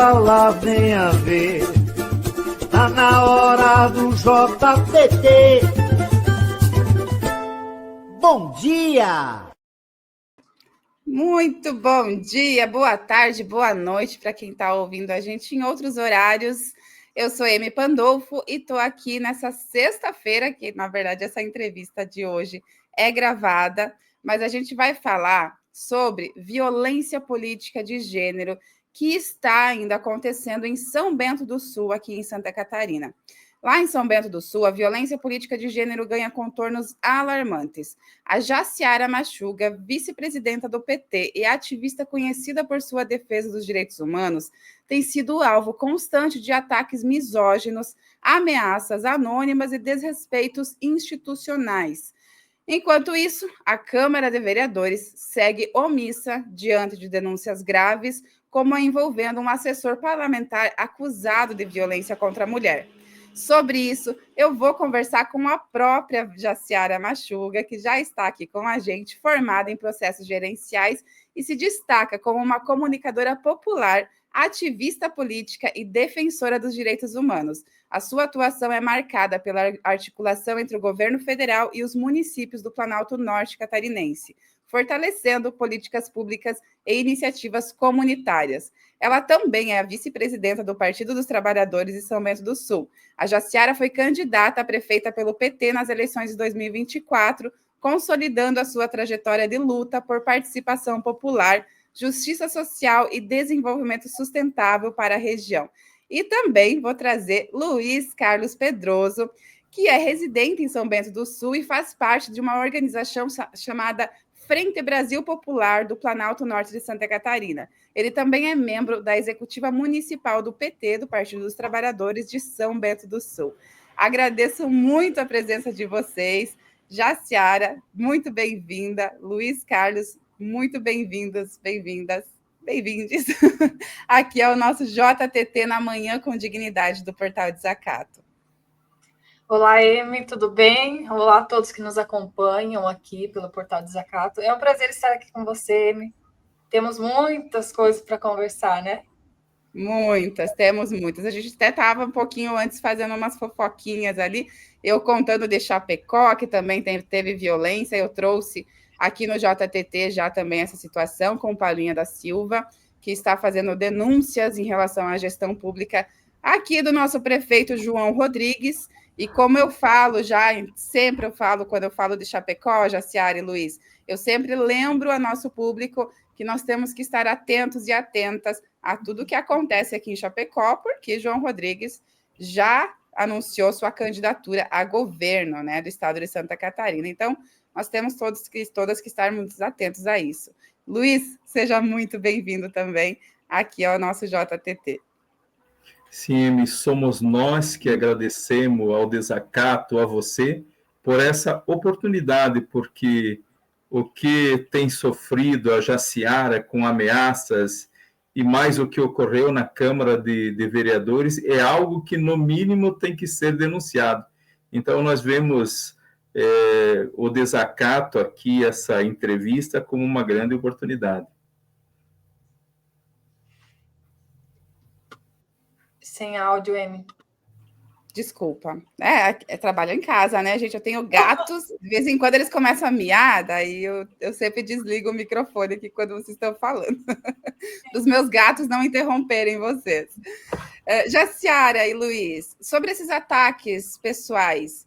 falar, venha ver. Tá na hora do JTT. Bom dia! Muito bom dia, boa tarde, boa noite para quem está ouvindo a gente em outros horários. Eu sou Emi Pandolfo e estou aqui nessa sexta-feira, que na verdade essa entrevista de hoje é gravada, mas a gente vai falar sobre violência política de gênero que está ainda acontecendo em São Bento do Sul, aqui em Santa Catarina. Lá em São Bento do Sul, a violência política de gênero ganha contornos alarmantes. A Jaciara Machuga, vice-presidenta do PT e ativista conhecida por sua defesa dos direitos humanos, tem sido alvo constante de ataques misóginos, ameaças anônimas e desrespeitos institucionais. Enquanto isso, a Câmara de Vereadores segue omissa diante de denúncias graves, como a envolvendo um assessor parlamentar acusado de violência contra a mulher. Sobre isso, eu vou conversar com a própria Jaciara Machuga, que já está aqui com a gente, formada em processos gerenciais e se destaca como uma comunicadora popular, ativista política e defensora dos direitos humanos. A sua atuação é marcada pela articulação entre o governo federal e os municípios do Planalto Norte catarinense, fortalecendo políticas públicas e iniciativas comunitárias. Ela também é a vice-presidenta do Partido dos Trabalhadores de São Bento do Sul. A Jaciara foi candidata a prefeita pelo PT nas eleições de 2024, consolidando a sua trajetória de luta por participação popular, justiça social e desenvolvimento sustentável para a região. E também vou trazer Luiz Carlos Pedroso, que é residente em São Bento do Sul e faz parte de uma organização chamada Frente Brasil Popular do Planalto Norte de Santa Catarina. Ele também é membro da executiva municipal do PT, do Partido dos Trabalhadores de São Bento do Sul. Agradeço muito a presença de vocês. Jaciara, muito bem-vinda. Luiz Carlos, muito bem-vindos, bem-vindas, bem-vindes. Aqui é o nosso JTT na Manhã com Dignidade do Portal Desacato. Olá, Emi, tudo bem? Olá a todos que nos acompanham aqui pelo Portal Desacato. É um prazer estar aqui com você, Emi. Temos muitas coisas para conversar, né? Muitas, temos muitas. A gente até estava um pouquinho antes fazendo umas fofoquinhas ali, eu contando de Chapecó, que também teve violência, eu trouxe aqui no JTT já também essa situação com o Paulinha da Silva, que está fazendo denúncias em relação à gestão pública aqui do nosso prefeito João Rodrigues. E como eu falo já, sempre eu falo, quando eu falo de Chapecó, Jaciara e Luiz, eu sempre lembro a nosso público que nós temos que estar atentos e atentas a tudo que acontece aqui em Chapecó, porque João Rodrigues já anunciou sua candidatura a governo, né, do estado de Santa Catarina. Então, nós temos todas que estarmos atentos a isso. Luiz, seja muito bem-vindo também aqui ao nosso JTT. Sim, somos nós que agradecemos ao Desacato, a você, por essa oportunidade, porque o que tem sofrido a Jaciara com ameaças e mais o que ocorreu na Câmara de Vereadores é algo que, no mínimo, tem que ser denunciado. Então, nós vemos o Desacato aqui, essa entrevista, como uma grande oportunidade. Sem áudio, Emi. Desculpa. Trabalho em casa, né, gente? Eu tenho gatos, de vez em quando eles começam a miar, daí eu sempre desligo o microfone aqui quando vocês estão falando. Dos meus gatos não interromperem vocês. Jaciara e Luiz, sobre esses ataques pessoais,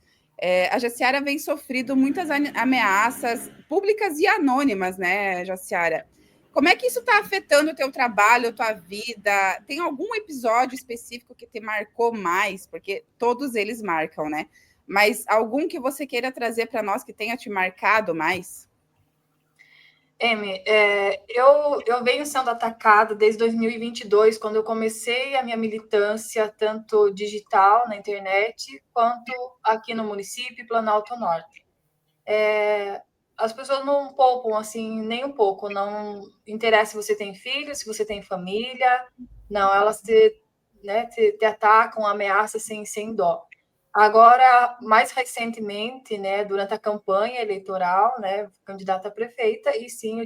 a Jaciara vem sofrendo muitas ameaças públicas e anônimas, né, Jaciara? Como é que isso está afetando o teu trabalho, a tua vida? Tem algum episódio específico que te marcou mais? Porque todos eles marcam, né? Mas algum que você queira trazer para nós que tenha te marcado mais? Emi, eu venho sendo atacada desde 2022, quando eu comecei a minha militância, tanto digital, na internet, quanto aqui no município, Planalto Norte. As pessoas não poupam, assim, nem um pouco. Não interessa se você tem filhos, se você tem família. Não, elas te atacam, ameaçam sem dó. Agora, mais recentemente, né, durante a campanha eleitoral, candidata a prefeita, e sim, eu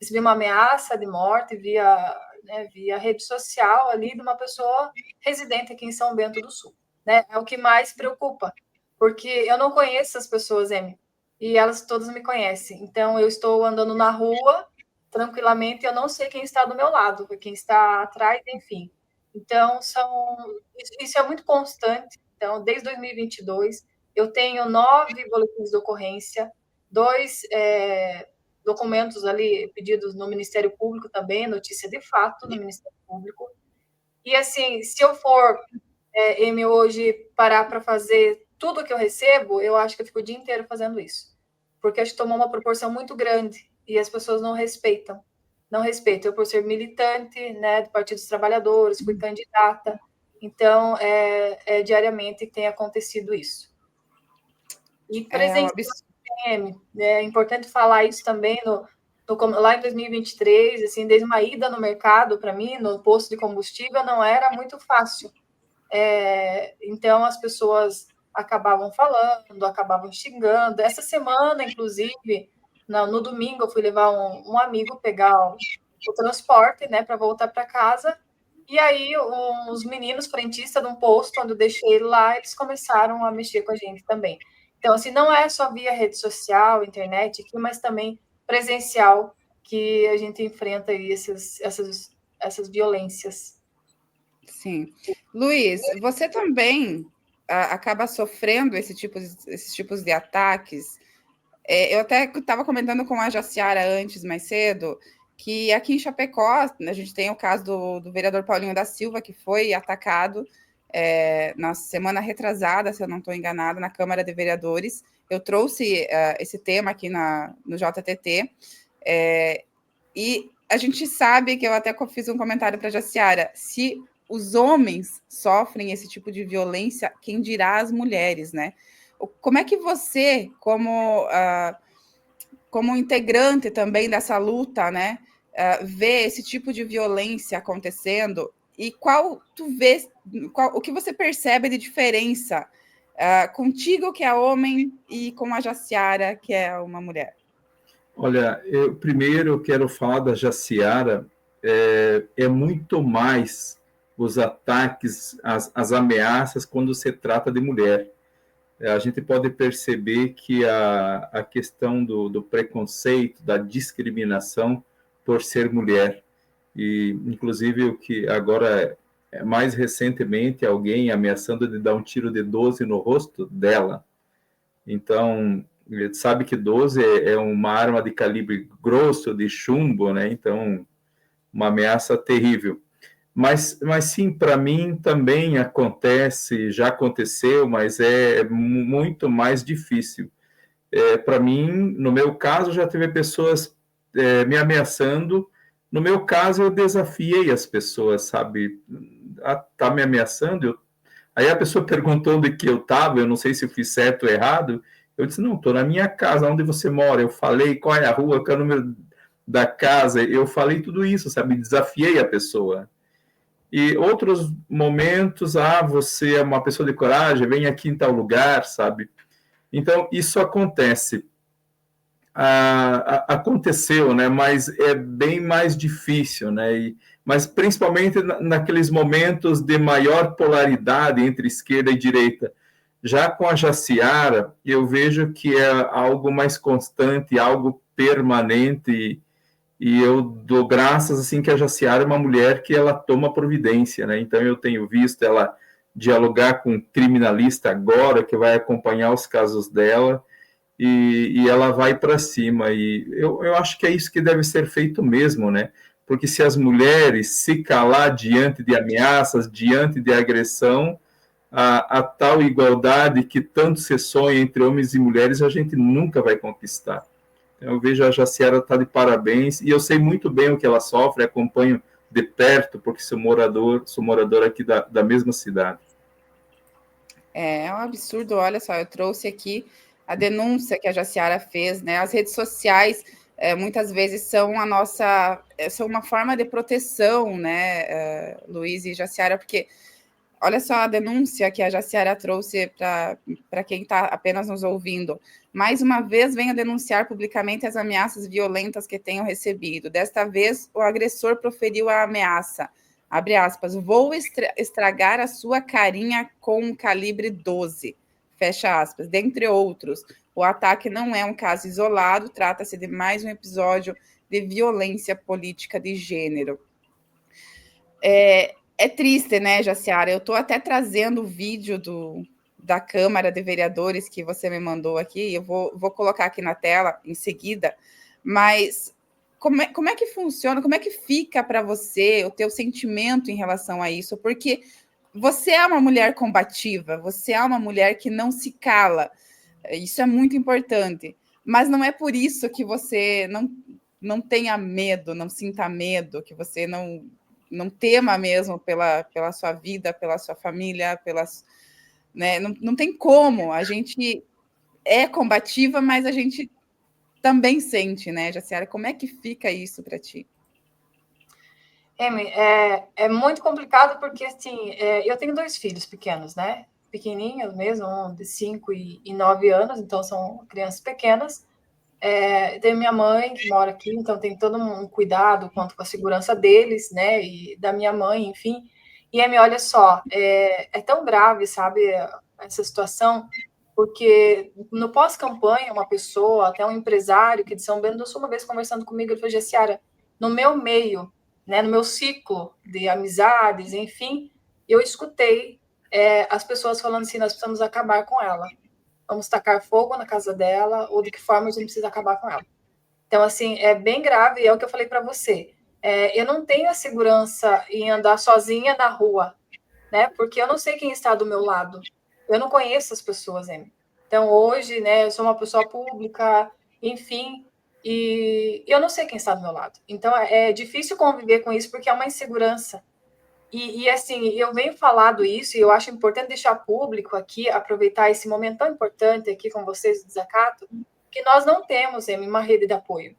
recebi uma ameaça de morte via né, via rede social ali de uma pessoa residente aqui em São Bento do Sul, né? É o que mais preocupa, porque eu não conheço as pessoas, Emi, e elas todas me conhecem. Então, eu estou andando na rua tranquilamente, eu não sei quem está do meu lado, quem está atrás, enfim. Então, isso é muito constante. Então, desde 2022, eu tenho 9 boletins de ocorrência, 2 documentos ali pedidos no Ministério Público também, notícia de fato no Ministério Público. E, assim, se eu for, Emi, hoje parar para fazer tudo que eu recebo, eu acho que eu fico o dia inteiro fazendo isso. Porque acho que tomou uma proporção muito grande e as pessoas não respeitam. Não respeitam. Eu, por ser militante, né, do Partido dos Trabalhadores, fui candidata. Então, diariamente tem acontecido isso. E é importante falar isso também lá em 2023, assim, desde uma ida no mercado, para mim, no posto de combustível, não era muito fácil. Então, as pessoas acabavam falando, acabavam xingando. Essa semana, inclusive, no domingo, eu fui levar um amigo pegar o transporte, né, para voltar para casa. E aí, os meninos frentistas de um posto, onde eu deixei ele lá, eles começaram a mexer com a gente também. Então, assim, não é só via rede social, internet, aqui, mas também presencial que a gente enfrenta aí essas violências. Sim. Luiz, você também acaba sofrendo esses tipos de ataques? Eu até estava comentando com a Jaciara antes, mais cedo, que aqui em Chapecó, a gente tem o caso do vereador Paulinho da Silva, que foi atacado na semana retrasada, se eu não estou enganada, na Câmara de Vereadores. Eu trouxe esse tema aqui no JTT, e a gente sabe que eu até fiz um comentário para a Jaciara, se os homens sofrem esse tipo de violência, quem dirá as mulheres, né? Como é que você, como integrante também dessa luta, né, vê esse tipo de violência acontecendo e o que você percebe de diferença contigo, que é homem, e com a Jaciara, que é uma mulher? Olha, eu primeiro quero falar da Jaciara, é muito mais os ataques, as ameaças quando se trata de mulher. A gente pode perceber que a questão do preconceito, da discriminação por ser mulher, e inclusive o que agora, mais recentemente, alguém ameaçando de dar um tiro de 12 no rosto dela. Então, ele sabe que 12 é uma arma de calibre grosso, de chumbo, né? Então, uma ameaça terrível. Mas sim, para mim também acontece, já aconteceu, mas é muito mais difícil. Para mim, no meu caso, já teve pessoas me ameaçando. No meu caso, eu desafiei as pessoas, sabe? Tá me ameaçando? Aí a pessoa perguntou onde que eu estava, eu não sei se eu fiz certo ou errado. Eu disse, não, estou na minha casa, onde você mora? Eu falei qual é a rua, qual é o número da casa, eu falei tudo isso, sabe? Desafiei a pessoa. E outros momentos, você é uma pessoa de coragem, vem aqui em tal lugar, sabe? Então, isso acontece. Aconteceu, né? Mas é bem mais difícil, né? Mas principalmente naqueles momentos de maior polaridade entre esquerda e direita. Já com a Jaciara, eu vejo que é algo mais constante, algo permanente, e eu dou graças, assim, que a Jaciara é uma mulher que ela toma providência, né? Então, eu tenho visto ela dialogar com um criminalista agora, que vai acompanhar os casos dela, e ela vai para cima. E eu acho que é isso que deve ser feito mesmo, né? Porque se as mulheres se calar diante de ameaças, diante de agressão, a tal igualdade que tanto se sonha entre homens e mulheres, a gente nunca vai conquistar. Eu vejo a Jaciara está de parabéns, e eu sei muito bem o que ela sofre, acompanho de perto, porque sou morador aqui da mesma cidade. É um absurdo, olha só, eu trouxe aqui a denúncia que a Jaciara fez, né? As redes sociais muitas vezes são são uma forma de proteção, né, Luiz e Jaciara, porque Olha só a denúncia que a Jaciara trouxe para quem está apenas nos ouvindo. Mais uma vez, venho denunciar publicamente as ameaças violentas que tenho recebido. Desta vez, o agressor proferiu a ameaça, abre aspas, vou estragar a sua carinha com um calibre 12, fecha aspas, dentre outros. O ataque não é um caso isolado, trata-se de mais um episódio de violência política de gênero. É triste, né, Jaciara? Eu estou até trazendo o vídeo da Câmara de Vereadores que você me mandou aqui, eu vou colocar aqui na tela em seguida, mas como é que funciona, como é que fica para você o teu sentimento em relação a isso? Porque você é uma mulher combativa, você é uma mulher que não se cala, isso é muito importante, mas não é por isso que você não tenha medo, não sinta medo, que você não tema mesmo pela sua vida, pela sua família, né? Não tem como. A gente é combativa, mas a gente também sente, né, Jaciara? Como é que fica isso para ti? Amy, é muito complicado porque, assim, eu tenho 2 filhos pequenos, né? Pequenininhos mesmo, um de 5 e 9 anos, então são crianças pequenas. Tenho minha mãe que mora aqui, então tem todo um cuidado quanto com a segurança deles, né? E da minha mãe, enfim. E Amy, olha só, é tão grave, sabe, essa situação, porque no pós-campanha, uma pessoa, até um empresário que de São Bento do Sul, uma vez conversando comigo, ele falou, Jaciara, no meu meio, né, no meu ciclo de amizades, enfim, eu escutei as pessoas falando assim, nós precisamos acabar com ela. Vamos tacar fogo na casa dela, ou de que forma a gente precisa acabar com ela. Então, assim, é bem grave, é o que eu falei para você. Eu não tenho a segurança em andar sozinha na rua, né? Porque eu não sei quem está do meu lado. Eu não conheço as pessoas ainda. Então, hoje, né, eu sou uma pessoa pública, enfim, e eu não sei quem está do meu lado. Então, é difícil conviver com isso porque é uma insegurança. E assim, eu venho falado isso, e eu acho importante deixar público aqui, aproveitar esse momento tão importante aqui com vocês do Desacato, que nós não temos, Amy, uma rede de apoio.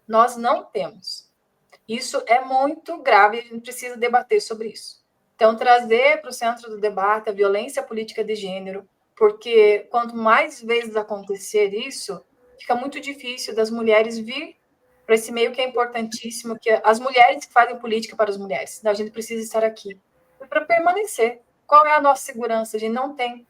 Nós não temos. Isso é muito grave e a gente precisa debater sobre isso. Então, trazer para o centro do debate a violência política de gênero, porque quanto mais vezes acontecer isso, fica muito difícil das mulheres vir para esse meio que é importantíssimo, que as mulheres que fazem política para as mulheres. Então, a gente precisa estar aqui para permanecer. Qual é a nossa segurança? A gente não tem.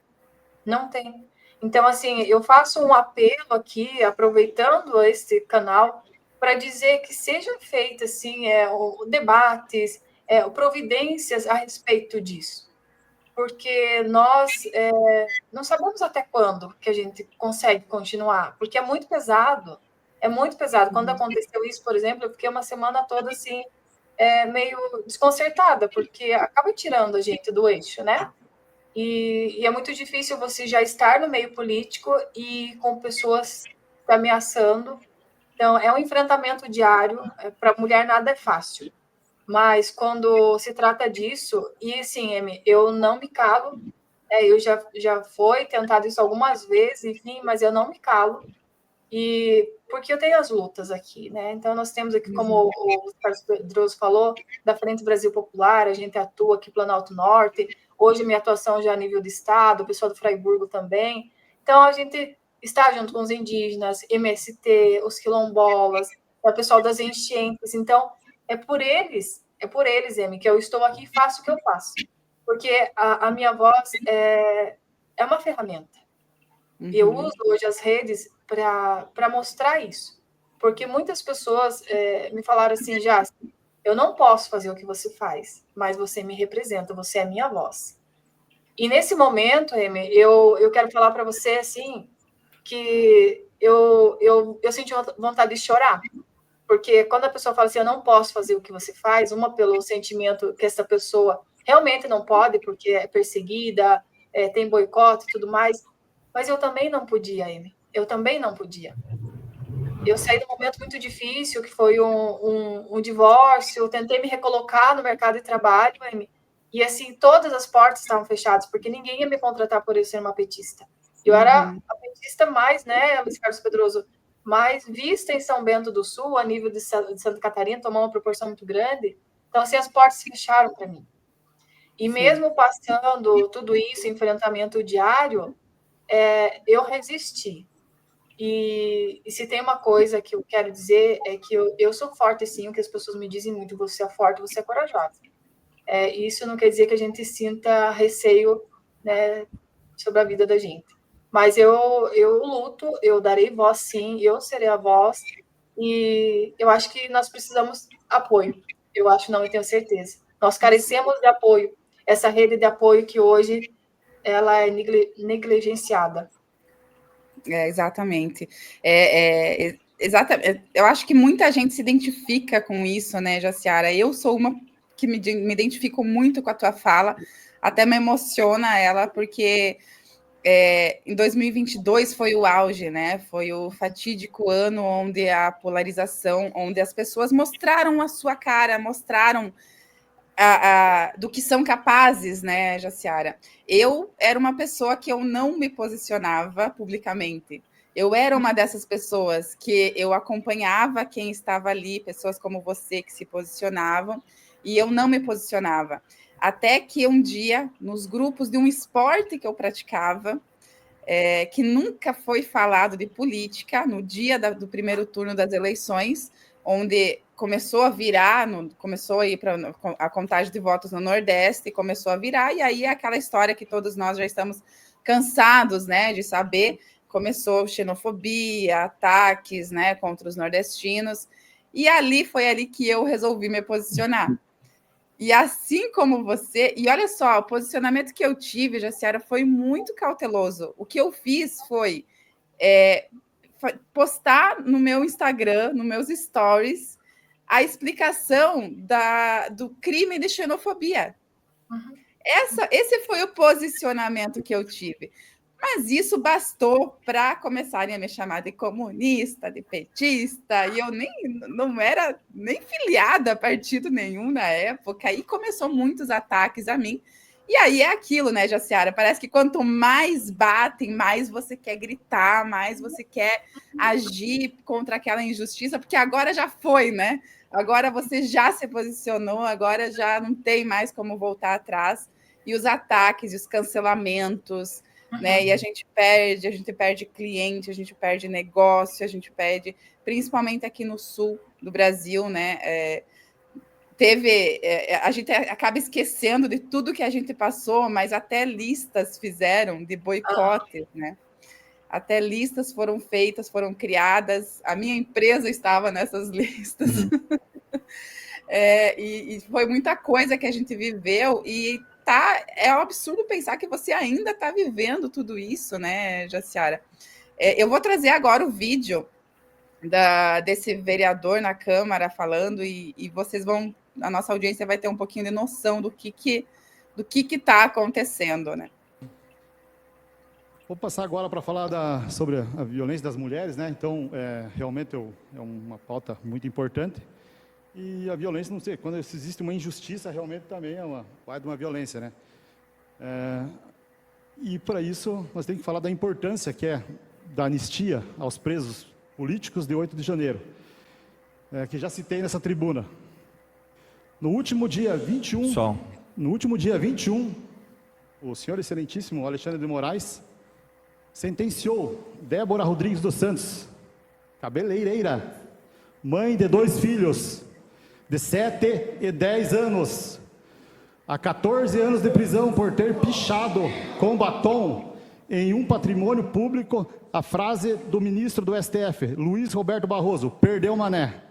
Não tem. Então, assim, eu faço um apelo aqui, aproveitando esse canal, para dizer que sejam feitas, assim, debates, providências a respeito disso. Porque nós não sabemos até quando que a gente consegue continuar, porque é muito pesado. É muito pesado. Quando aconteceu isso, por exemplo, eu fiquei uma semana toda, assim, meio desconcertada, porque acaba tirando a gente do eixo, né? E é muito difícil você já estar no meio político e com pessoas te ameaçando. Então, é um enfrentamento diário. Para a mulher, nada é fácil. Mas quando se trata disso, e sim, Amy, eu não me calo. Eu já foi tentado isso algumas vezes, enfim, mas eu não me calo. E porque eu tenho as lutas aqui, né? Então, nós temos aqui, como o Carlos Pedroso falou, da Frente Brasil Popular, a gente atua aqui Planalto Norte. Hoje, minha atuação já a nível de Estado, o pessoal do Fraiburgo também. Então, a gente está junto com os indígenas, MST, os quilombolas, o pessoal das enchentes. Então, é por eles, Emi, que eu estou aqui e faço o que eu faço. Porque a minha voz é uma ferramenta. Eu uso hoje as redes para mostrar isso. Porque muitas pessoas me falaram assim, já, eu não posso fazer o que você faz, mas você me representa, você é a minha voz. E nesse momento, Amy, eu quero falar para você assim, que eu senti vontade de chorar. Porque quando a pessoa fala assim, eu não posso fazer o que você faz, uma pelo sentimento que essa pessoa realmente não pode, porque é perseguida, tem boicote e tudo mais, mas eu também não podia, Amy. Eu também não podia. Eu saí de um momento muito difícil, que foi um divórcio, eu tentei me recolocar no mercado de trabalho, Amy, e assim, todas as portas estavam fechadas, porque ninguém ia me contratar por eu ser uma petista. Eu era a petista mais, né, Luiz Carlos Pedroso, mais vista em São Bento do Sul, a nível de Santa Catarina, tomou uma proporção muito grande. Então, assim, as portas se fecharam para mim. E mesmo passando tudo isso, enfrentamento diário, eu resisti. E se tem uma coisa que eu quero dizer é que eu sou forte, sim, o que as pessoas me dizem muito, você é forte, você é corajosa. Isso não quer dizer que a gente sinta receio, né, sobre a vida da gente. Mas eu luto, eu darei voz, sim, eu serei a voz, e eu acho que nós precisamos de apoio. Eu acho, não, eu tenho certeza. Nós carecemos de apoio. Essa rede de apoio que hoje ela é negligenciada. Exatamente. Exatamente. Eu acho que muita gente se identifica com isso, né, Jaciara? Eu sou uma que me identifico muito com a tua fala, até me emociona ela, porque em 2022 foi o auge, né? Foi o fatídico ano onde a polarização, onde as pessoas mostraram a sua cara, mostraram do que são capazes, né, Jaciara? Eu era uma pessoa que eu não me posicionava publicamente. Eu era uma dessas pessoas que eu acompanhava quem estava ali, pessoas como você que se posicionavam, e eu não me posicionava. Até que um dia, nos grupos de um esporte que eu praticava, que nunca foi falado de política, no dia do primeiro turno das eleições, onde começou a virar, começou a ir para a contagem de votos no Nordeste, começou a virar, e aí aquela história que todos nós já estamos cansados, né, de saber, começou xenofobia, ataques, né, contra os nordestinos, e foi ali que eu resolvi me posicionar. E assim como você, e olha só, o posicionamento que eu tive, Jaciara, foi muito cauteloso. O que eu fiz foi postar no meu Instagram, nos meus stories, a explicação do crime de xenofobia. Uhum. Esse foi o posicionamento que eu tive. Mas isso bastou para começarem a me chamar de comunista, de petista, e eu não era nem filiada a partido nenhum na época, e começou muitos ataques a mim. E aí é aquilo, né, Jaciara? Parece que quanto mais batem, mais você quer gritar, mais você quer agir contra aquela injustiça, porque agora já foi, né? Agora você já se posicionou, agora já não tem mais como voltar atrás. E os ataques, os cancelamentos, né? E a gente perde cliente, a gente perde negócio, a gente perde, principalmente aqui no sul do Brasil, né? A gente acaba esquecendo de tudo que a gente passou, mas até listas fizeram de boicotes, né? Até listas foram feitas, foram criadas. A minha empresa estava nessas listas. E foi muita coisa que a gente viveu e é um absurdo pensar que você ainda está vivendo tudo isso, né, Jaciara? Eu vou trazer agora o vídeo desse vereador na Câmara falando e vocês vão, a nossa audiência vai ter um pouquinho de noção do que está acontecendo, né? Vou passar agora para falar sobre a violência das mulheres, né? Então, realmente é uma pauta muito importante. E a violência, não sei, quando existe uma injustiça, realmente também é parte de uma violência, né? E para isso, nós temos que falar da importância que é da anistia aos presos políticos de 8 de janeiro, que já citei nessa tribuna. No último dia 21, o senhor excelentíssimo Alexandre de Moraes sentenciou Débora Rodrigues dos Santos, cabeleireira, mãe de 2 filhos, de 7 e 10 anos, a 14 anos de prisão por ter pichado com batom em um patrimônio público a frase do ministro do STF, Luiz Roberto Barroso, perdeu mané.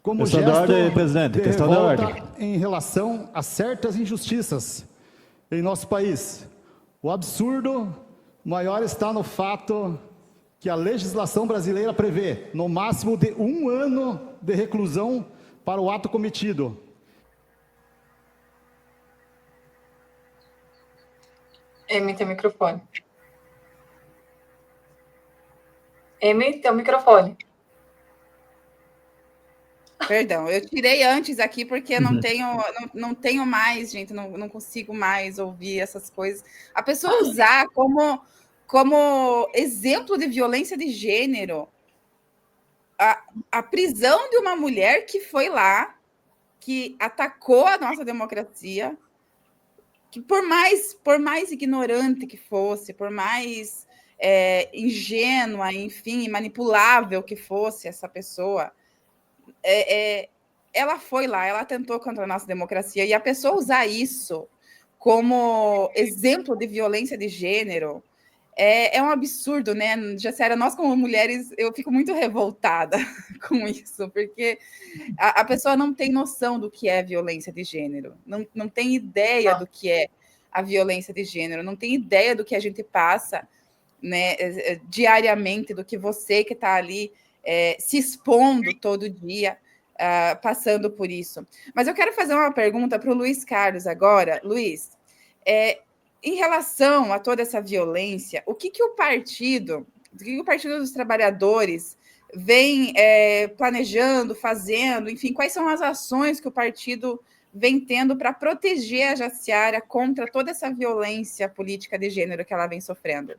Como questão gesto da ordem, presidente, de questão da revolta ordem. em relação a certas injustiças em nosso país. O absurdo maior está no fato que a legislação brasileira prevê no máximo de 1 ano de reclusão para o ato cometido. Emi, teu microfone. Emi, teu microfone. Perdão, eu tirei antes aqui porque não tenho mais, gente, não consigo mais ouvir essas coisas. A pessoa usar como exemplo de violência de gênero a prisão de uma mulher que foi lá que atacou a nossa democracia, que por mais ignorante que fosse, por mais ingênua, enfim, manipulável que fosse essa pessoa, ela foi lá, ela atentou contra a nossa democracia, e a pessoa usar isso como exemplo de violência de gênero é um absurdo, né? Jaciara, nós como mulheres, eu fico muito revoltada com isso, porque a pessoa não tem noção do que é violência de gênero, não tem ideia do que é a violência de gênero, não tem ideia do que a gente passa, né, diariamente, do que você que está ali se expondo todo dia, passando por isso. Mas eu quero fazer uma pergunta para o Luiz Carlos agora. Luiz, em relação a toda essa violência, o que o Partido dos Trabalhadores vem planejando, fazendo, enfim, quais são as ações que o partido vem tendo para proteger a Jaciara contra toda essa violência política de gênero que ela vem sofrendo?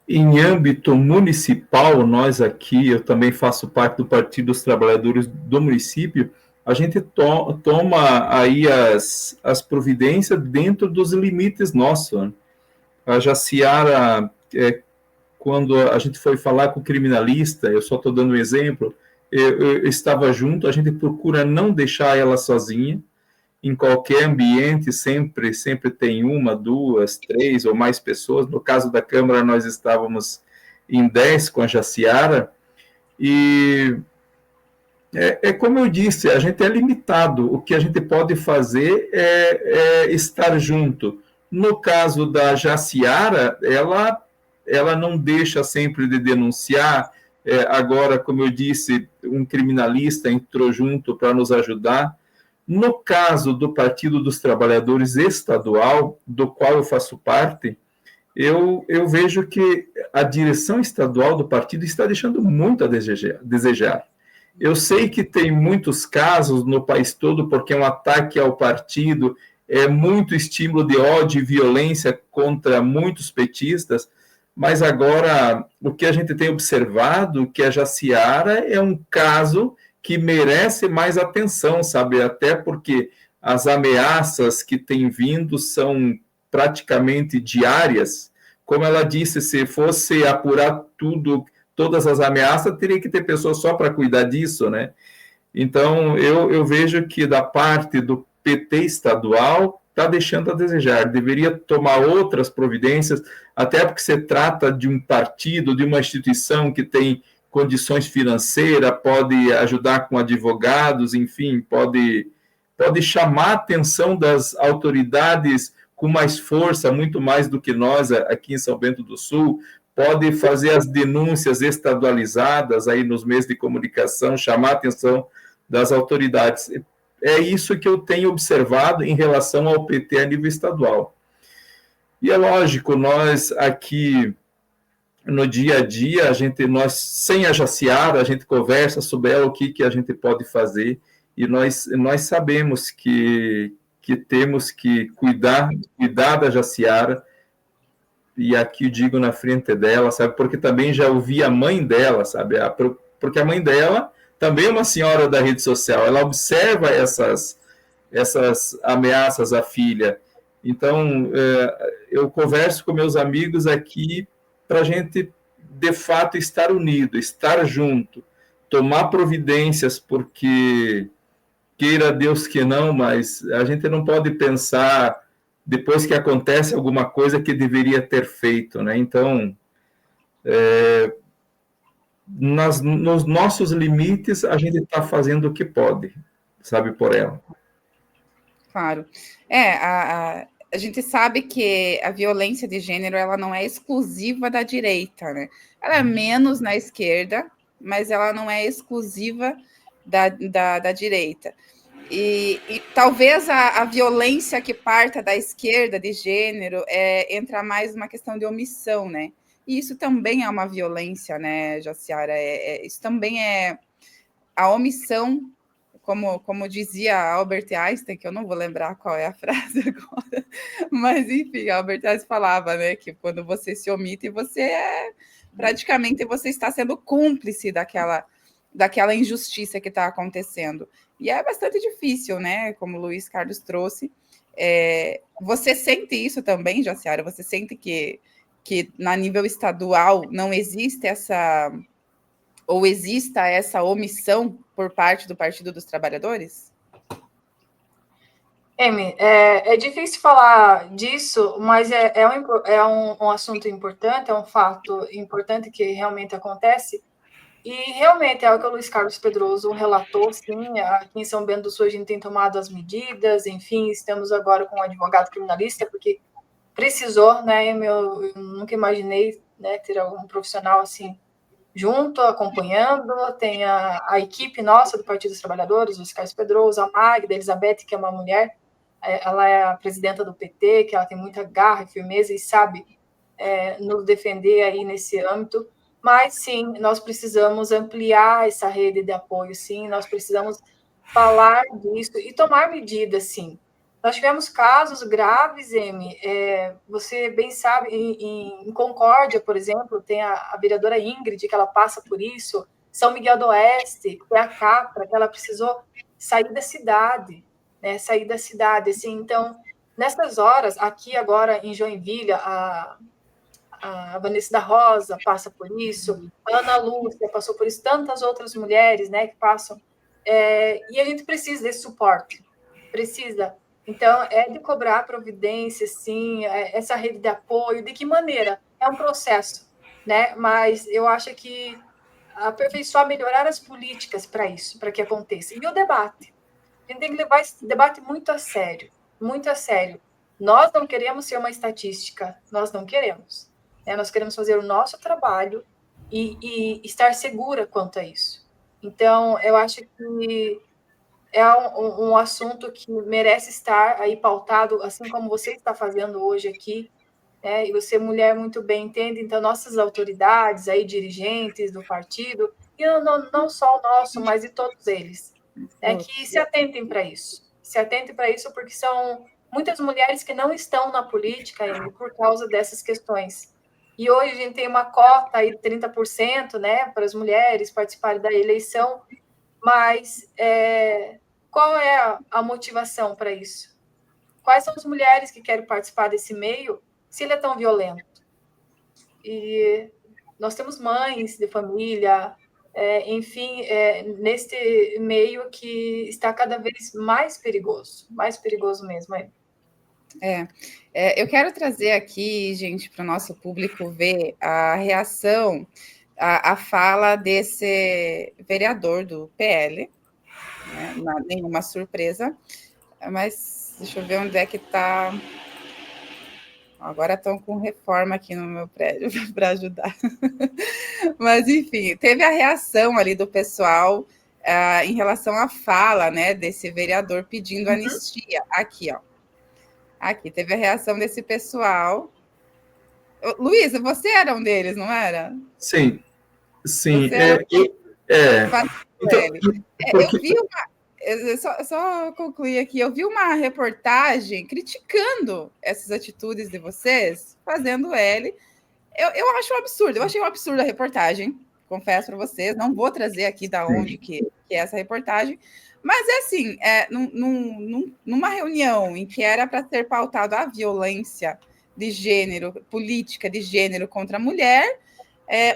Em âmbito municipal, nós aqui, eu também faço parte do Partido dos Trabalhadores do município, a gente toma aí as providências dentro dos limites nossos. Né? A Jaciara, quando a gente foi falar com o criminalista, eu só estou dando um exemplo, eu estava junto, a gente procura não deixar ela sozinha, em qualquer ambiente sempre tem uma, duas, três ou mais pessoas. No caso da Câmara, nós estávamos em 10 com a Jaciara, e como eu disse, a gente é limitado, o que a gente pode fazer é estar junto. No caso da Jaciara, ela não deixa sempre de denunciar. Agora, como eu disse, um criminalista entrou junto para nos ajudar. No caso do Partido dos Trabalhadores Estadual, do qual eu faço parte, eu vejo que a direção estadual do partido está deixando muito a desejar. Eu sei que tem muitos casos no país todo, porque um ataque ao partido é muito estímulo de ódio e violência contra muitos petistas, mas agora o que a gente tem observado, que a Jaciara é um caso que merece mais atenção, sabe? Até porque as ameaças que têm vindo são praticamente diárias. Como ela disse, se fosse apurar todas as ameaças, teria que ter pessoas só para cuidar disso, né? Então, eu vejo que da parte do PT estadual está deixando a desejar, deveria tomar outras providências, até porque se trata de um partido, de uma instituição que tem condições financeiras, pode ajudar com advogados, enfim, pode chamar a atenção das autoridades com mais força, muito mais do que nós aqui em São Bento do Sul, pode fazer as denúncias estadualizadas aí nos meios de comunicação, chamar a atenção das autoridades. É isso que eu tenho observado em relação ao PT a nível estadual. E é lógico, nós aqui no dia a dia, nós sem a Jaciara, a gente conversa sobre ela, o que a gente pode fazer, e nós sabemos que temos que cuidar da Jaciara, e aqui eu digo na frente dela, sabe, porque também já ouvi a mãe dela, sabe, porque a mãe dela também é uma senhora da rede social, ela observa essas ameaças à filha. Então, eu converso com meus amigos aqui para a gente, de fato, estar unido, estar junto, tomar providências, porque queira Deus que não, mas a gente não pode pensar, depois que acontece alguma coisa, que deveria ter feito, né? Então, nos nossos limites, a gente está fazendo o que pode, sabe, por ela. Claro. A gente sabe que a violência de gênero ela não é exclusiva da direita, né? Ela é menos na esquerda, mas ela não é exclusiva da direita. E talvez a violência que parta da esquerda de gênero entra mais numa questão de omissão, né? E isso também é uma violência, né, Jaciara? Isso também é a omissão, como dizia Albert Einstein, que eu não vou lembrar qual é a frase agora, mas enfim, Albert Einstein falava, né, que quando você se omite, praticamente você está sendo cúmplice daquela injustiça que está acontecendo. E é bastante difícil, né? Como o Luiz Carlos trouxe. Você sente isso também, Jaciara? Você sente que na nível estadual não existe essa omissão por parte do Partido dos Trabalhadores? Amy, é difícil falar disso, mas é um assunto importante, é um fato importante que realmente acontece, e realmente é o que o Luiz Carlos Pedroso relatou, sim, aqui em São Bento do Sul a gente tem tomado as medidas, enfim, estamos agora com um advogado criminalista, porque precisou, né, eu nunca imaginei, né, ter algum profissional assim junto, acompanhando, tem a equipe nossa do Partido dos Trabalhadores, o Luiz Carlos Pedroso, a Magda, a Elizabeth, que é uma mulher, ela é a presidenta do PT, que ela tem muita garra e firmeza e sabe nos defender aí nesse âmbito, mas sim, nós precisamos ampliar essa rede de apoio, sim, nós precisamos falar disso e tomar medidas, sim. Nós tivemos casos graves, Amy, você bem sabe, em Concórdia, por exemplo, tem a vereadora Ingrid, que ela passa por isso, São Miguel do Oeste, que é a Capra, que ela precisou sair da cidade, né, assim, então, nessas horas, aqui agora em Joinville, a Vanessa da Rosa passa por isso, a Ana Lúcia passou por isso, tantas outras mulheres, né, que passam, e a gente precisa desse suporte, precisa. Então, é de cobrar providência, sim, essa rede de apoio, de que maneira? É um processo, né, mas eu acho que aperfeiçoar, melhorar as políticas para isso, para que aconteça. E o debate. A gente tem que levar esse debate muito a sério, muito a sério. Nós não queremos ser uma estatística, nós não queremos. Nós queremos fazer o nosso trabalho e estar segura quanto a isso. Então, eu acho que é um assunto que merece estar aí pautado, assim como você está fazendo hoje aqui, né? E você, mulher, muito bem entende, então, nossas autoridades, aí, dirigentes do partido, e não só o nosso, mas de todos eles, que se atentem para isso. Se atentem para isso, porque são muitas mulheres que não estão na política ainda por causa dessas questões. E hoje a gente tem uma cota aí de 30%, né, para as mulheres participarem da eleição, mas qual é a motivação para isso? Quais são as mulheres que querem participar desse meio se ele é tão violento? E nós temos mães de família, enfim, neste meio que está cada vez mais perigoso mesmo. Eu quero trazer aqui, gente, para o nosso público ver a reação, a fala desse vereador do PL, né? Não há nenhuma surpresa, mas deixa eu ver onde é que está. Agora estão com reforma aqui no meu prédio para ajudar. Mas, enfim, teve a reação ali do pessoal em relação à fala, né, desse vereador pedindo anistia. Aqui, ó. Aqui, teve a reação desse pessoal. Luísa, você era um deles, não era? Sim. Eu vi uma... Só concluir aqui, eu vi uma reportagem criticando essas atitudes de vocês, fazendo L. Eu acho um absurdo, eu achei um absurdo a reportagem, confesso para vocês, não vou trazer aqui da onde que é essa reportagem, mas é assim, numa reunião em que era para ser pautado a violência de gênero, política de gênero contra a mulher,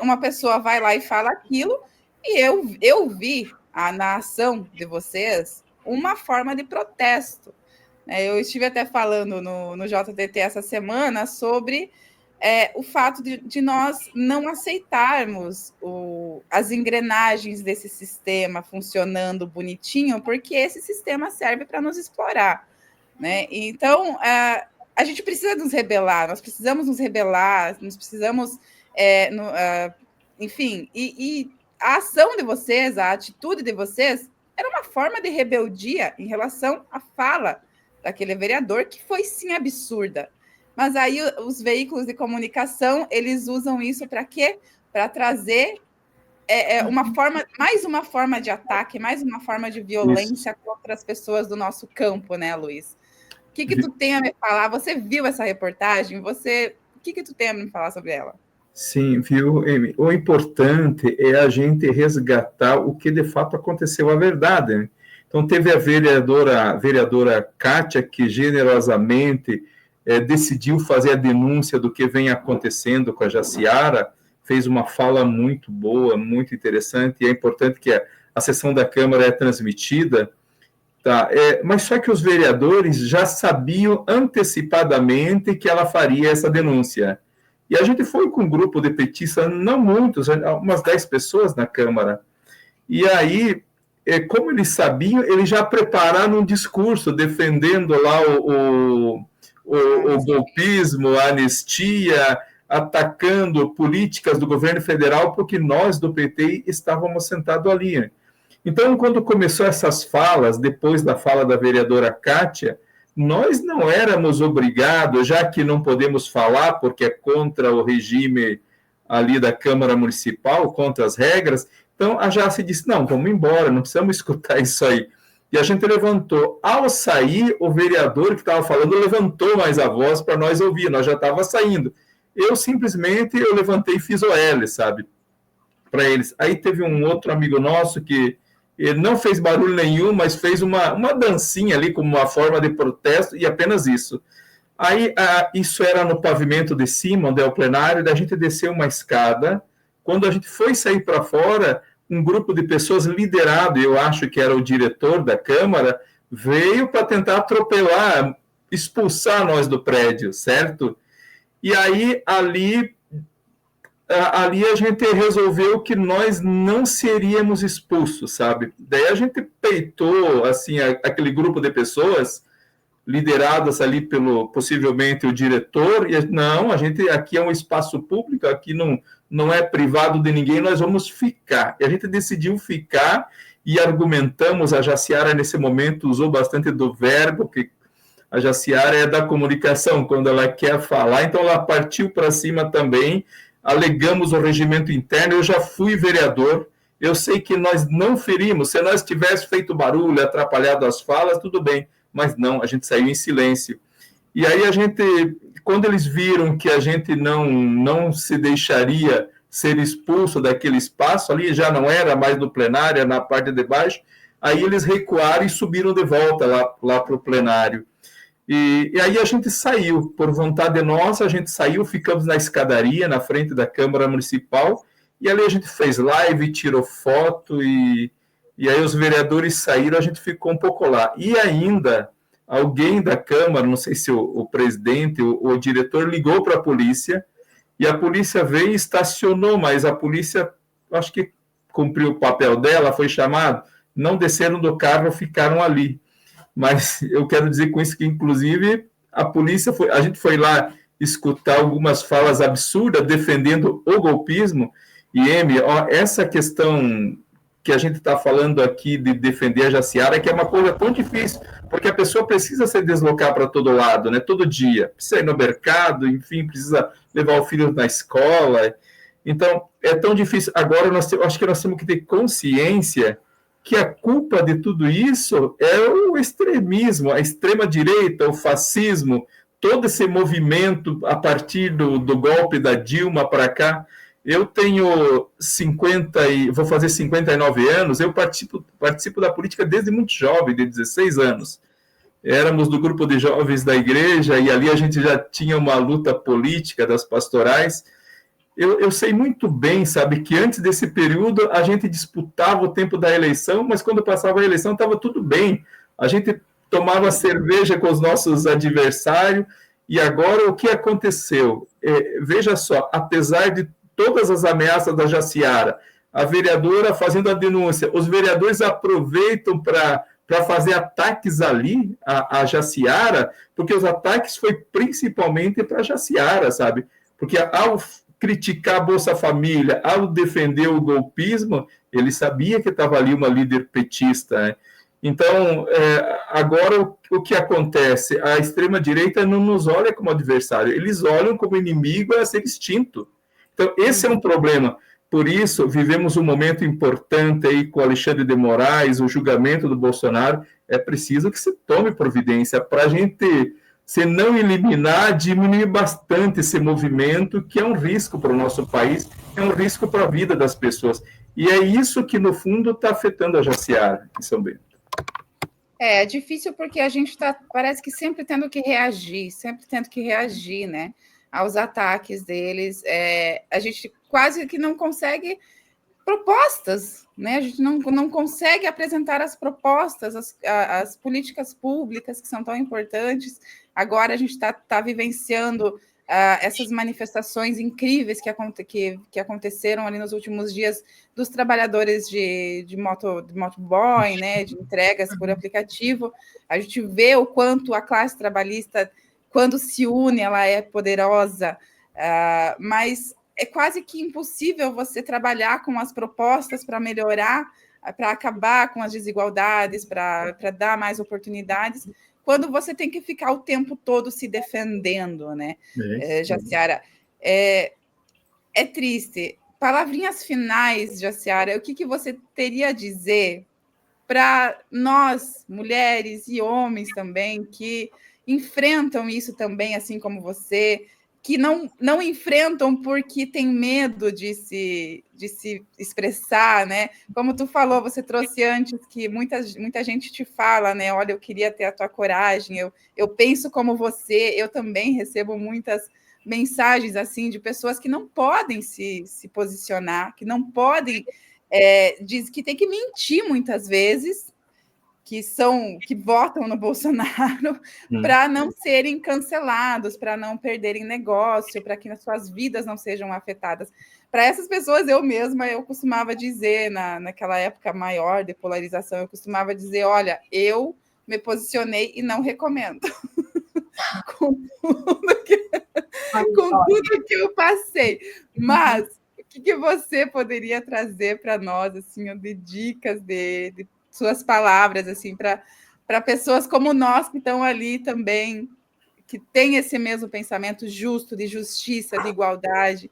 uma pessoa vai lá e fala aquilo, e eu vi na ação de vocês uma forma de protesto. Eu estive até falando no JTT essa semana sobre o fato de nós não aceitarmos as engrenagens desse sistema funcionando bonitinho, porque esse sistema serve para nos explorar, né? Então, a gente precisa nos rebelar, nós precisamos nos rebelar, nós precisamos, enfim, e a ação de vocês, a atitude de vocês, era uma forma de rebeldia em relação à fala daquele vereador, que foi, sim, absurda. Mas aí os veículos de comunicação, eles usam isso para quê? Para trazer mais uma forma de ataque, mais uma forma de violência contra as pessoas do nosso campo, né, Luiz? O que tu tem a me falar? Você viu essa reportagem? O que tu tem a me falar sobre ela? Sim, viu, Amy? O importante é a gente resgatar o que de fato aconteceu, a verdade, né? Então, teve a vereadora Kátia, que generosamente decidiu fazer a denúncia do que vem acontecendo com a Jaciara, fez uma fala muito boa, muito interessante, e é importante que a sessão da Câmara é transmitida, tá? Mas só que os vereadores já sabiam antecipadamente que ela faria essa denúncia. E a gente foi com um grupo de petistas, não muitos, umas 10 pessoas na Câmara. E aí, como eles sabiam, eles já prepararam um discurso defendendo lá o golpismo, a anistia, atacando políticas do governo federal, porque nós do PT estávamos sentados ali. Então, quando começou essas falas, depois da fala da vereadora Kátia, nós não éramos obrigados, já que não podemos falar, porque é contra o regime ali da Câmara Municipal, contra as regras, então a Jace disse, não, vamos embora, não precisamos escutar isso aí. E a gente levantou. Ao sair, o vereador que estava falando levantou mais a voz para nós ouvir, nós já estávamos saindo. Eu simplesmente levantei e fiz o L, sabe, para eles. Aí teve um outro amigo nosso que ele não fez barulho nenhum, mas fez uma dancinha ali como uma forma de protesto e apenas isso. Aí isso era no pavimento de cima, onde é o plenário, daí a gente desceu uma escada. Quando a gente foi sair para fora, um grupo de pessoas liderado, eu acho que era o diretor da Câmara, veio para tentar atropelar, expulsar nós do prédio, certo? E aí, ali a gente resolveu que nós não seríamos expulsos, sabe? Daí a gente peitou, assim, aquele grupo de pessoas lideradas ali pelo, possivelmente, o diretor, e não, a gente, aqui é um espaço público, aqui não é privado de ninguém, nós vamos ficar. E a gente decidiu ficar e argumentamos, a Jaciara, nesse momento, usou bastante do verbo, que a Jaciara é da comunicação, quando ela quer falar, então ela partiu para cima também, alegamos o regimento interno, eu já fui vereador, eu sei que nós não ferimos, se nós tivéssemos feito barulho, atrapalhado as falas, tudo bem, mas não, a gente saiu em silêncio. E aí a gente, quando eles viram que a gente não se deixaria ser expulso daquele espaço, ali já não era mais no plenário, era na parte de baixo, aí eles recuaram e subiram de volta lá para o plenário. E aí a gente saiu, por vontade nossa, a gente saiu, ficamos na escadaria, na frente da Câmara Municipal, e ali a gente fez live, tirou foto, e aí os vereadores saíram, a gente ficou um pouco lá. E ainda, alguém da Câmara, não sei se o presidente, o diretor, ligou para a polícia, e a polícia veio e estacionou, mas a polícia, acho que cumpriu o papel dela, foi chamado, não desceram do carro, ficaram ali. Mas eu quero dizer com isso que, inclusive, a gente foi lá escutar algumas falas absurdas defendendo o golpismo, e, Emi, essa questão que a gente está falando aqui de defender a Jaciara, que é uma coisa tão difícil, porque a pessoa precisa se deslocar para todo lado, né, todo dia, precisa ir no mercado, enfim, precisa levar o filho na escola, então é tão difícil. Agora, acho que nós temos que ter consciência que a culpa de tudo isso é o extremismo, a extrema-direita, o fascismo, todo esse movimento a partir do golpe da Dilma para cá. Eu tenho vou fazer 59 anos, eu participo da política desde muito jovem, de 16 anos. Éramos do grupo de jovens da igreja e ali a gente já tinha uma luta política das pastorais. Eu sei muito bem, sabe, que antes desse período a gente disputava o tempo da eleição, mas quando passava a eleição estava tudo bem. A gente tomava cerveja com os nossos adversários, e agora o que aconteceu? Veja só, apesar de todas as ameaças da Jaciara, a vereadora fazendo a denúncia, os vereadores aproveitam para fazer ataques ali, a Jaciara, porque os ataques foi principalmente para a Jaciara, sabe? Porque ao criticar a Bolsa Família, ao defender o golpismo, ele sabia que estava ali uma líder petista, né? Então, agora o que acontece? A extrema-direita não nos olha como adversário, eles olham como inimigo a ser extinto. Então, esse é um problema. Por isso, vivemos um momento importante aí com o Alexandre de Moraes, o julgamento do Bolsonaro. É preciso que se tome providência para a gente Se não eliminar, diminuir bastante esse movimento, que é um risco para o nosso país, é um risco para a vida das pessoas. E é isso que, no fundo, está afetando a Jaciara, em São Bento. É difícil porque a gente está, parece que sempre tendo que reagir, né, aos ataques deles. A gente quase que não consegue propostas, né? A gente não consegue apresentar as propostas, as políticas públicas que são tão importantes. Agora a gente está vivenciando essas manifestações incríveis que aconteceram ali nos últimos dias dos trabalhadores de motoboy, né? De entregas por aplicativo. A gente vê o quanto a classe trabalhista, quando se une, ela é poderosa, mas é quase que impossível você trabalhar com as propostas para melhorar, para acabar com as desigualdades, para dar mais oportunidades, quando você tem que ficar o tempo todo se defendendo, né? Jaciara, é triste. Palavrinhas finais, Jaciara, o que você teria a dizer para nós, mulheres e homens também, que enfrentam isso também, assim como você, que não enfrentam porque tem medo de se expressar, né? Como tu falou, você trouxe antes que muita gente te fala, né? Olha, eu queria ter a tua coragem, eu penso como você, eu também recebo muitas mensagens assim de pessoas que não podem se posicionar, que não podem, diz que tem que mentir muitas vezes, que votam no Bolsonaro para não serem cancelados, para não perderem negócio, para que as suas vidas não sejam afetadas. Para essas pessoas, eu costumava dizer, naquela época maior de polarização, eu costumava dizer, olha, eu me posicionei e não recomendo. com tudo que eu passei. Mas o que você poderia trazer para nós, assim, de dicas, de suas palavras, assim, para pessoas como nós que estão ali também, que têm esse mesmo pensamento justo, de justiça, de igualdade?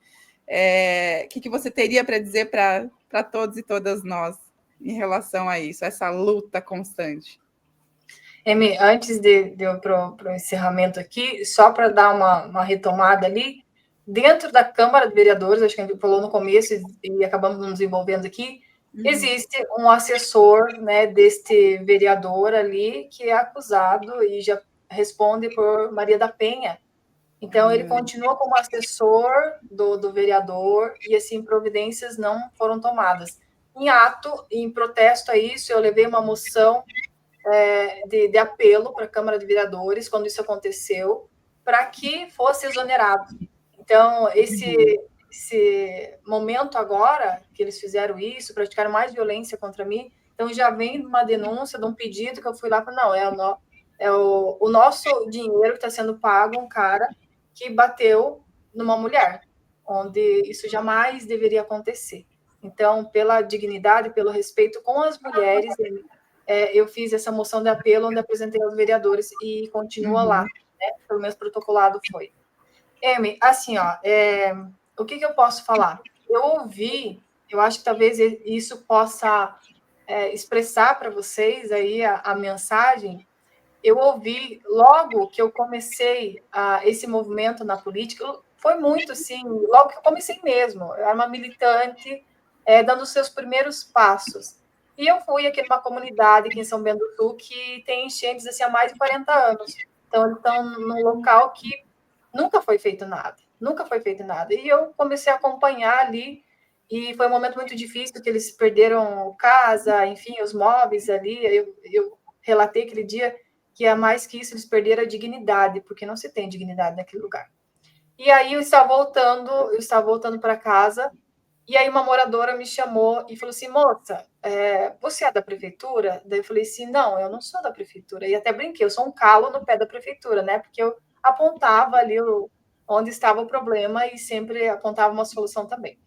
O que você teria para dizer para todos e todas nós em relação a isso, essa luta constante? Emi, antes de eu para o encerramento aqui, só para dar uma retomada ali, dentro da Câmara de Vereadores, acho que a gente falou no começo e acabamos nos envolvendo aqui, existe um assessor, né, deste vereador ali que é acusado e já responde por Maria da Penha. Então, ele continua como assessor do vereador e, assim, providências não foram tomadas. Em protesto a isso, eu levei uma moção de apelo para a Câmara de Vereadores, quando isso aconteceu, para que fosse exonerado. Então, esse momento agora, que eles fizeram isso, praticaram mais violência contra mim, então já vem uma denúncia de um pedido que eu fui lá para, não, é o nosso dinheiro que está sendo pago um cara que bateu numa mulher, onde isso jamais deveria acontecer. Então, pela dignidade, pelo respeito com as mulheres, eu fiz essa moção de apelo, onde apresentei aos vereadores e continua lá, né? Pelo menos protocolado foi. Emi, assim, ó, o que eu posso falar? Eu ouvi, eu acho que talvez isso possa expressar para vocês aí a mensagem. Eu ouvi, logo que eu comecei esse movimento na política, foi muito, assim, logo que eu comecei mesmo, eu era uma militante, dando os seus primeiros passos. E eu fui aqui numa comunidade aqui em São Bento do Sul que tem enchentes assim, há mais de 40 anos. Então, eles estão num local que nunca foi feito nada, nunca foi feito nada. E eu comecei a acompanhar ali, e foi um momento muito difícil, porque eles perderam casa, enfim, os móveis ali. Eu relatei aquele dia que, a mais que isso, eles perderam a dignidade, porque não se tem dignidade naquele lugar. E aí eu estava voltando para casa, e aí uma moradora me chamou e falou assim, moça, você é da prefeitura? Daí eu falei assim, não, eu não sou da prefeitura. E até brinquei, eu sou um calo no pé da prefeitura, né? Porque eu apontava ali onde estava o problema e sempre apontava uma solução também.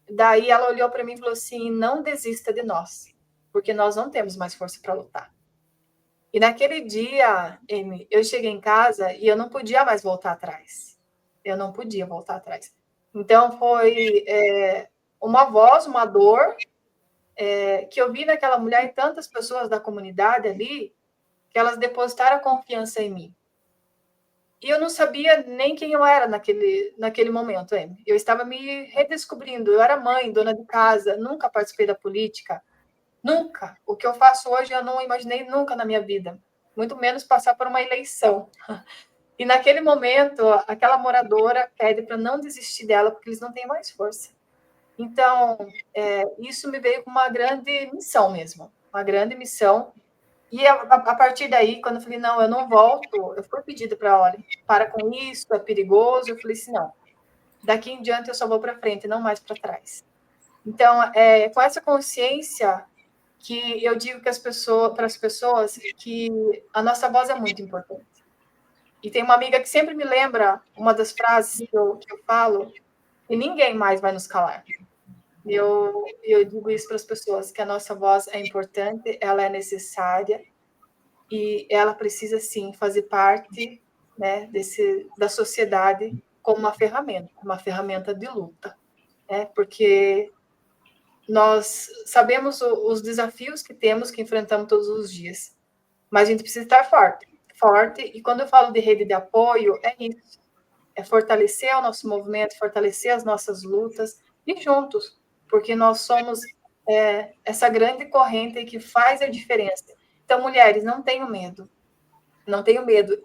Daí ela olhou para mim e falou assim, não desista de nós, porque nós não temos mais força para lutar. E naquele dia, Amy, eu cheguei em casa e eu não podia mais voltar atrás. Eu não podia voltar atrás. Então, foi uma voz, uma dor, que eu vi naquela mulher e tantas pessoas da comunidade ali, que elas depositaram a confiança em mim. E eu não sabia nem quem eu era naquele momento, Amy. Eu estava me redescobrindo. Eu era mãe, dona de casa, nunca participei da política. Nunca. O que eu faço hoje eu não imaginei nunca na minha vida. Muito menos passar por uma eleição. E naquele momento, aquela moradora pede para não desistir dela, porque eles não têm mais força. Então, isso me veio com uma grande missão mesmo. Uma grande missão. E a partir daí, quando eu falei, não, eu não volto, eu fui pedido para, olha, para com isso, é perigoso. Eu falei assim, não, daqui em diante eu só vou para frente, não mais para trás. Então, com essa consciência que eu digo para as pessoas que a nossa voz é muito importante. E tem uma amiga que sempre me lembra uma das frases que eu falo, e ninguém mais vai nos calar. Eu digo isso para as pessoas, que a nossa voz é importante, ela é necessária, e ela precisa, sim, fazer parte, né, da sociedade como uma ferramenta de luta. Né? Porque nós sabemos os desafios que temos, que enfrentamos todos os dias, mas a gente precisa estar forte, e quando eu falo de rede de apoio, é isso, é fortalecer o nosso movimento, fortalecer as nossas lutas, e juntos, porque nós somos essa grande corrente que faz a diferença. Então, mulheres, não tenham medo,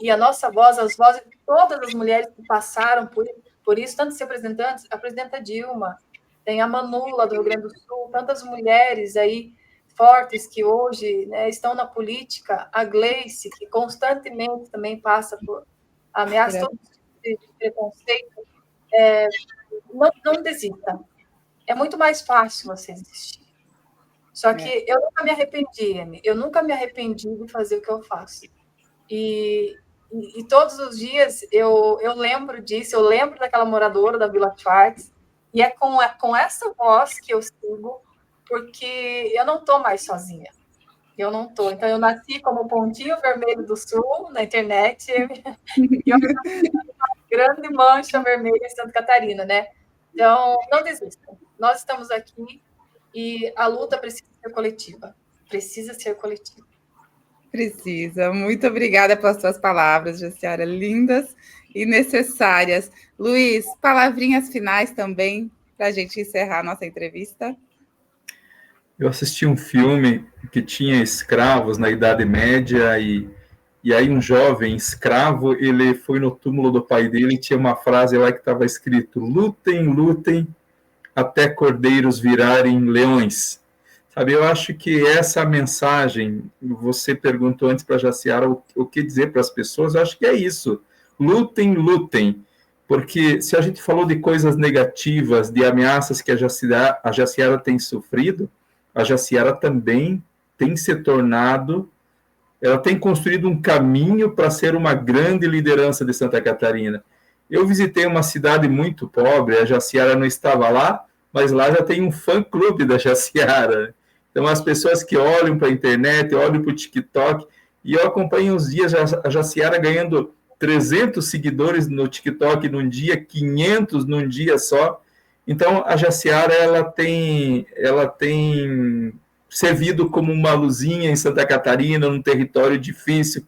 e a nossa voz, as vozes de todas as mulheres que passaram por isso, tantos representantes, a presidenta Dilma, tem a Manula do Rio Grande do Sul, tantas mulheres aí fortes que hoje, né, estão na política, a Gleice, que constantemente também passa por ameaças, todo tipo de preconceito. Não desista. É muito mais fácil você desistir. Só que eu nunca me arrependi, Amy. Eu nunca me arrependi de fazer o que eu faço. E todos os dias eu lembro disso, eu lembro daquela moradora da Vila Schwartz, e é com essa voz que eu sigo, porque eu não estou mais sozinha. Eu não estou. Então, eu nasci como Pontinho Vermelho do Sul, na internet, e eu nasci uma grande mancha vermelha em Santa Catarina, né? Então, não desistam. Nós estamos aqui e a luta precisa ser coletiva. Precisa ser coletiva. Precisa. Muito obrigada pelas suas palavras, Jaciara, lindas e necessárias. Luiz, palavrinhas finais também para a gente encerrar a nossa entrevista. Eu assisti um filme que tinha escravos na Idade Média e aí um jovem escravo, ele foi no túmulo do pai dele e tinha uma frase lá que estava escrito: lutem, lutem, até cordeiros virarem leões. Sabe, eu acho que essa mensagem, você perguntou antes para a Jaciara o que dizer para as pessoas, eu acho que é isso. Lutem, lutem. Porque se a gente falou de coisas negativas, de ameaças que a Jaciara tem sofrido, a Jaciara também tem se tornado, ela tem construído um caminho para ser uma grande liderança de Santa Catarina. Eu visitei uma cidade muito pobre, a Jaciara não estava lá, mas lá já tem um fã-clube da Jaciara. Então, as pessoas que olham para a internet, olham para o TikTok, e eu acompanho uns dias a Jaciara ganhando 300 seguidores no TikTok num dia, 500 num dia só. Então, a Jaciara ela tem servido como uma luzinha em Santa Catarina, num território difícil,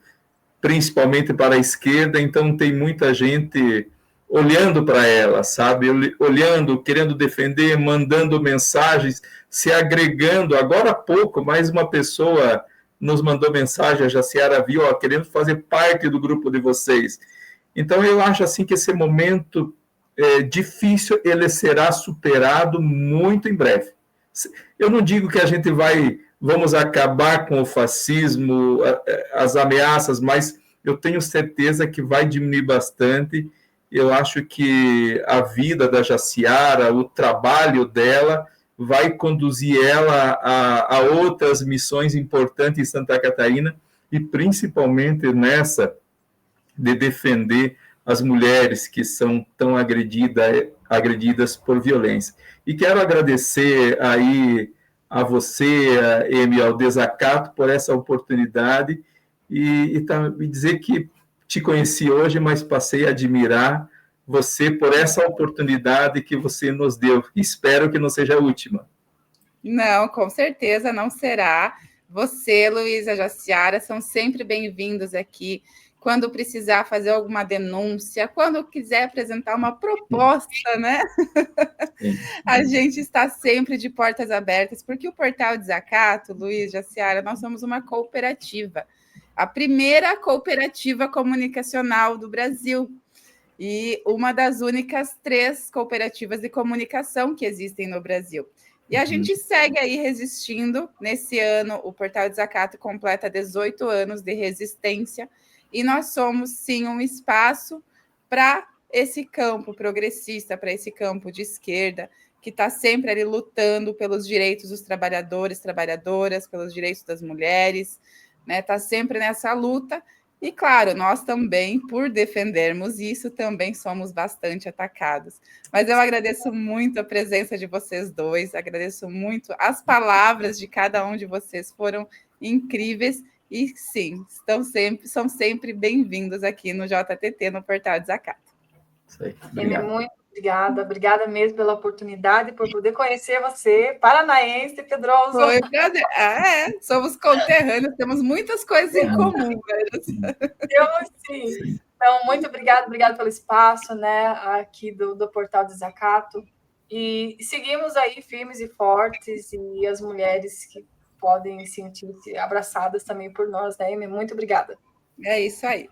principalmente para a esquerda. Então, tem muita gente olhando para ela, sabe? Olhando, querendo defender, mandando mensagens, se agregando. Agora há pouco, mais uma pessoa nos mandou mensagem, a Jaciara viu, querendo fazer parte do grupo de vocês. Então, eu acho assim que esse momento difícil, ele será superado muito em breve. Eu não digo que a gente vamos acabar com o fascismo, as ameaças, mas eu tenho certeza que vai diminuir bastante. Eu acho que a vida da Jaciara, o trabalho dela, vai conduzir ela a outras missões importantes em Santa Catarina, e principalmente nessa de defender as mulheres que são tão agredidas por violência. E quero agradecer aí a você, Emi, ao Desacato, por essa oportunidade e dizer que te conheci hoje, mas passei a admirar você por essa oportunidade que você nos deu. Espero que não seja a última. Não, com certeza não será. Você, Luiz, a Jaciara, são sempre bem-vindos aqui. quando precisar fazer alguma denúncia, quando quiser apresentar uma proposta, né? A gente está sempre de portas abertas, porque o Portal Desacato, Luiz, Jaciara, nós somos uma cooperativa, a primeira cooperativa comunicacional do Brasil e uma das únicas 3 cooperativas de comunicação que existem no Brasil. E a gente segue aí resistindo. Nesse ano, o Portal Desacato completa 18 anos de resistência, e nós somos, sim, um espaço para esse campo progressista, para esse campo de esquerda, que está sempre ali lutando pelos direitos dos trabalhadores, trabalhadoras, pelos direitos das mulheres, né? Está sempre nessa luta. E, claro, nós também, por defendermos isso, também somos bastante atacados. Mas eu agradeço muito a presença de vocês dois, agradeço muito as palavras de cada um de vocês, foram incríveis. E, sim, são sempre bem-vindos aqui no JTT, no Portal Desacato. Isso aí. Amy, muito obrigada mesmo pela oportunidade, por poder conhecer você, paranaense, Pedroso. Foi um prazer. Somos conterrâneos, temos muitas coisas em comum, velho. Temos sim. Então, muito obrigada pelo espaço, né, aqui do Portal Desacato. E seguimos aí firmes e fortes, e as mulheres que podem sentir-se abraçadas também por nós, né, Amy? Muito obrigada. É isso aí.